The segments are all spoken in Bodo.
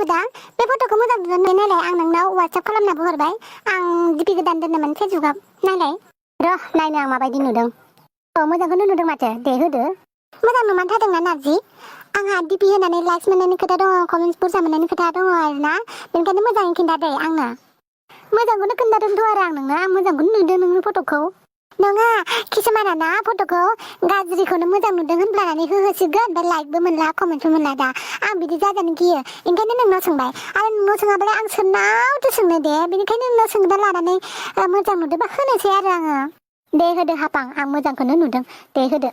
बुदां बे फट'खौ मोजां नुनानै नायलाय आं नोंनाव WhatsApp खालामनाबो हरबाय आं DP गोदान दोनदोंमोन फेसबुकआव नायलाय र' नायनो आं माबायदि नुदों मोजांखौनो नुदों माथो दे होदो मोजां नुमारथारदोंना नार्जि आंहा DP होनानै लाइक्स मोननायनि खोथा दङ कमेन्ट्स बुरजा मोननायनि खोथा दङ आरोना बेनिखायनो मोजाङै खिन्थादे आंनो मोजांखौनो खोन्थादोंथ' आरो आं नोंनो आं मोजांखौनो नुदों नोंनि फट'खौ नङा किसुमाना ना फट'खौ गाज्रिखौनो मोजां नुदों होनब्लानानै होसिगोन ओमफ्राय लाइकबो मोनला कमेन्टबो मोनला दा आं बिदि जाजानो गियो ओंखायनो नोंनाव सोंबाय आरो नोंनाव सोङाबालाय आं सोरनावथो सोंनो दे बेनिखायनो नोंनाव सोंना लानानै मोजां नुदोंबा होनोसै आरो आङो दे होदो हापां आं मोजांखौनो नुदों दे होदो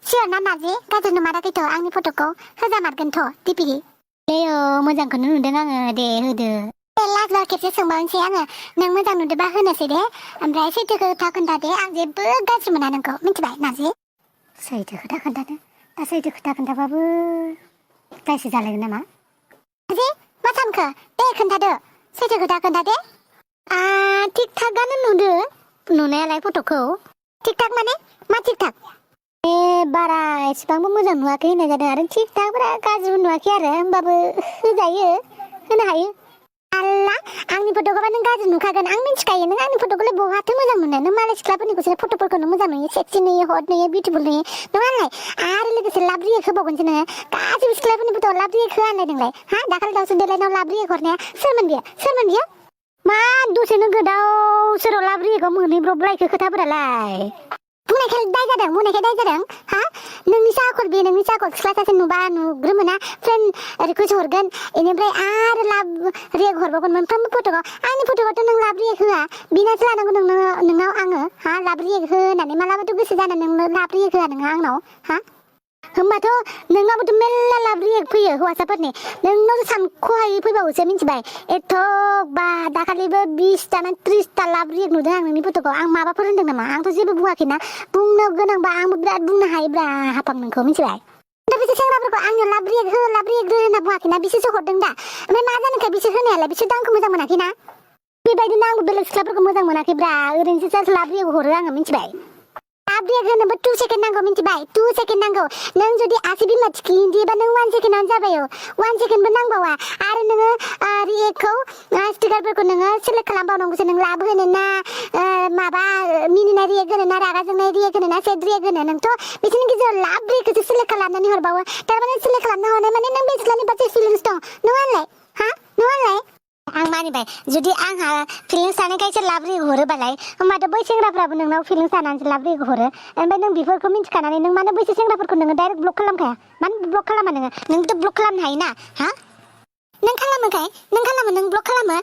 सियर ना नार्जि गाज्रि नुमाराखैथ' आंनि फट'खौ होजामारगोनथ' DP दे मोजांखौनो नुदों आङो दे होदो लास्ट बार खेबसे सोंबावनोसै आङो नों मोजां नुदोंबा होनोसै दे ओमफ्राय सैथो खोथा खोन्थादे आं जेबो गाज्रि मोना नोंखौ मिथिबाय नार्जि सैथो खोथा खोन्थादो दा सैथो खोथा खोन्थाबाबो दायसो जालायगोन नामा नार्जि मा सानखो दे खोन्थादो सैथो खोथा खोन्थादे थिक थाकानो नुदो नुनायालाय फट'खौ थिक थाक माने मा थिक थाक बारा एसेबांबो मोजां नुवाखै होननाय जादों आरो थिक थाकफोरा गाज्रिबो नुवाखै आरो होमबाबो होजायो होनो हायो आल्ला आंनि फट'खौबा नों गाज्रि नुखागोन आं मिन्थिखायो नों आंनि फट'खौलाय बहाथो मोजां मोनो नों मालाय सिख्लाफोरनिखौसो फट'फोरखौनो मोजां नुयो सेक्सि नुयो हट नुयो बिउटिफुल नुयो नङालाय आरो लोगोसे लाभ रिएक्ट होबावगोनसो नोङो गासिबो सिख्लाफोरनि फट'आव लाभ रिएक्ट होआ होनलाय नोंलाय दाखालि दावसो देलायनायाव लाभ रिएक्ट हरनाया सोरमोन बियो मा दसेनो गोदाव सोराव लाभ रिएक्टआव मोनहैब्रबलायखो खोथाफोरालाय बुंनायखाय दाय जादों नोंनिसो आखल बे नोंनिसो आखल सिख्ला सासे नुबा नुग्रोमोना फ्रेन्ड रिकुवेस्ट हरगोन बेनिफ्राय आरो लाभ रिएक्ट हरबावगोन मोनफ्रोमबो फट'आव आंनि फट'आवथ' नों लाभ रिएक्ट होआ बिनासो लानांगौ नोंनाव आङो लाभ रिएक्ट हो होननानै मालाबाथ' गोसो जाना नोंनो लाभ रिएक्ट होआ नोङो आंनाव होमबाथ' नोंनावबोथ' मेल्ला लाभ रिएक्ट फैयो हौवासाफोरनि नोंनावथ' सानख'हायै फैबावोसो मिथिबाय एथ' बा दाखालिबो 20टा ना 30टा लाभ रिएक्ट नुदों आं नोंनि फट'खौ आं माबाफोर होनदों नामा आंथ' जेबो बुङाखैना बुंनो गोनांबा आंबो बिराद बुंनो हायोब्रा हापां नोंखौ मिथिबाय बिसोर सेंग्राफोरखौ आंनो लाभ रिएक्ट हो होनना बुङाखैना बिसोरसो हरदों दा ओमफ्राय मा जानोखाय बिसोर होनायालाय बिसोर आंखौ मोजां मोनाखैना बेबायदिनो आंबो बेलेग सिख्लाफोरखौ मोजां मोनाखैब्रा ओरैनोसो जास्ट लाभ रिएक्ट हरो आङो मिथिबाय लाभ रिएक्ट होनोबो 2 सेकेन्ड नांगौ मिथिबाय 2 सेकेन्ड नांगौ नों जुदि आसि बिमा थिखिनि दियोबा नों 1 सेकेन्डआवनो जाबाय 1 सेकेन्डबो नांबावा आरो नोङो रिएक्टखौ स्टिकारफोरखौ नोङो सेलेक्ट खालामबावनांगौसो नों लाभ होनो ना माबा मिनिनाय रिएक्ट होनो ना रागा जोंनाय रिएक्ट होनो ना सेड रिएक्ट होनो नोंथ' बिसोरनि गेजेराव लाभ रिएक्टखौसो सेलेक्ट खालामनानै हरबावो थारमाने सेलेक्ट खालामना हरनाय माने नों बे सिख्लानि फारसे फिलिंस दं नङालाय आं मानिबाय जुदि आंहा फिलिंस थानायखायसो लाभ रिएक्ट हरोबालाय होमबाथ' बै सेंग्राफ्राबो नोंनाव फिलिंस थानानैसो लाभ रिएक्ट हरो ओमफ्राय नों बेफोरखौ मिथिखानानै नों मानो बैसोर सेंग्राफोरखौ नोङो डाइरेक्ट ब्लक खालामखाया मानो ब्लक खालामा नोंथ' ब्लक खालामनो हायोना नों खालामो नों ब्लक खालामो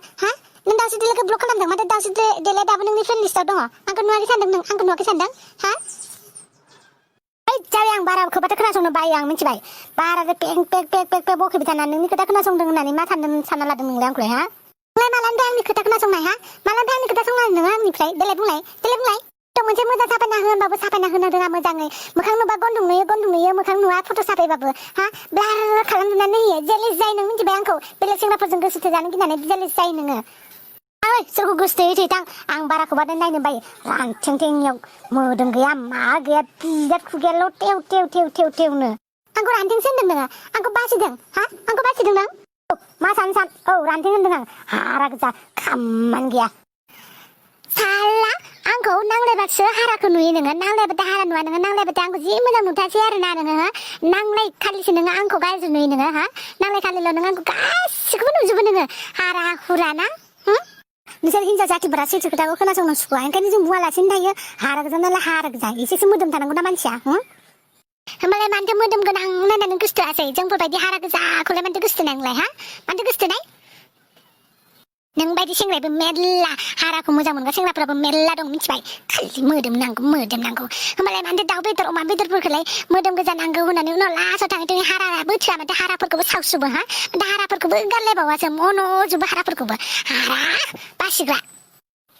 नों दावसि देलायखौ ब्लक खालामदों माथो दावसि देलाय दाबो नोंनि फ्रेन्ड लिस्टआव दङ आंखौ नुवाखै सानदों जाबाय आं बारा खोबाथ' खोनासंनो बायो आं मिथिबाय बारा पेक बखिबाय थानानै नोंनि खोथा खोनासंदों होननानै मा सानना लादों नोंलाय आंखौलाय मालानिफ्राय आंनि खोथा खोनासंनाय मालानिफ्राय आंनि खोथा संनाय नोङो आंनिफ्राय देलाय बुंलाय थ' मोनसे मोजां साफायना हो होनबाबो साफायना होनो रोङा मोजाङै मोखां नुबा गन्थं नुयो मोखां नुवा फट' साफायबाबो ब्लार खालामनानै होयो जेलिस जायो नों मिथिबाय आंखौ बेलेग सेंग्राफोरजों गोसो थोजानो गिनानै जेलिस जायो नोङो सोरखौ गोसोथोयै थैथां आं बाराखौबानो नायनो बायो रानथेंथेंनियाव मोदोम गैया मा गैया बिराद खुगायाल' टेवनो आंखौ रानथेंसो होनदों नोङो आंखौ बासिदों नों मा सान रानथें होनदों आं हारा गोजा खामानि गैया साला आंखौ नांलायबासो हाराखौ नुयो नोङो नांलायबाथाय हारा नुवा नोङो नांलायबाथाय आंखौ जि मोजां नुथासै आरोना नोङो नांलाय खालिसो नोङो आंखौ गाज्रि नुयो नोङो नांलाय खालिल' नोङो आंखौ गासिखौबो नुजोबो नोङो हारा हुरा ना नोंसोर हिनजाव जातिफोरा सैथो खोथाखौ खोनासंनो सुखुवा ओंखायनो जों बुङालासिनो थायो हारा गोजा नालाय हारा गोजा एसेसो मोदोम थानांगौ ना मानसिया होमबालाय मानोथो मोदोम गोनां नायनानै गोसोथोआसै जोंफोरबायदि हारा गोजाखौलाय मानोथो गोसोथोनाय नोंलाय मानोथो गोसोथोनाय नों बायदि सेंग्रायाबो मेरला हाराखौ मोजां मोनग्रा सेंग्राफोराबो मेरला दं मिथिबाय खालि मोदोम नांगौ होमबालाय मानोथो दाउ बेदर अमा बेदरफोरखौलाय मोदोम गोजा नांगौ होननानै उनाव लास्टआव थाङै हाराबो थोआ माथो हाराफोरखौबो सावसुबो हाराफोरखौबो गारलायबावासो मन'जोबो हाराफोरखौबो हारा बासिग्रा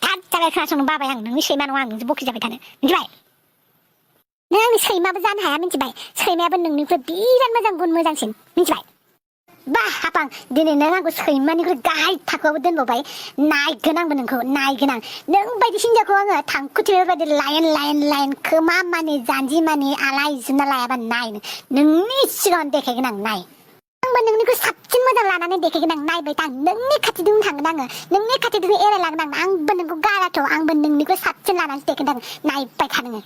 थाब जाबाय खोनासंनो बाबाय आं नोंनि सैमा नङा आं नोंजों बखि जाबाय थानो मिथिबाय नों आंनि सैमाबो जानो हाया मिथिबाय सैमायाबो नोंनिख्रुइ बिराद मोजां गुन मोजांसिन मिथिबाय बा हापां दिनै नों आंखौ सैमानिख्रुइ गाहाय थाखोआवबो दोनबावबाय नायगोन आंबो नोंखौ नायगोन आं नों बायदि हिनजावखौ आङो थांखुथिबायबायदि लाइन खोमा मानि जानजि मानि आलाय जुना लायाबा नाय नोंनि सिगाङावनो देखायगोन आं नाय आंबो नोंनिख्रुइ साबसिन मोजां लानानै देखायगोन आं नायबाय था नोंनि खाथिजों थांगोन आङो नोंनि खाथिजों एरायलांगोन आंबो नोंखौ गाराथ' आंबो नोंनिखौ साबसिन लानानैसो देखायगोन आं नायबाय था नोङो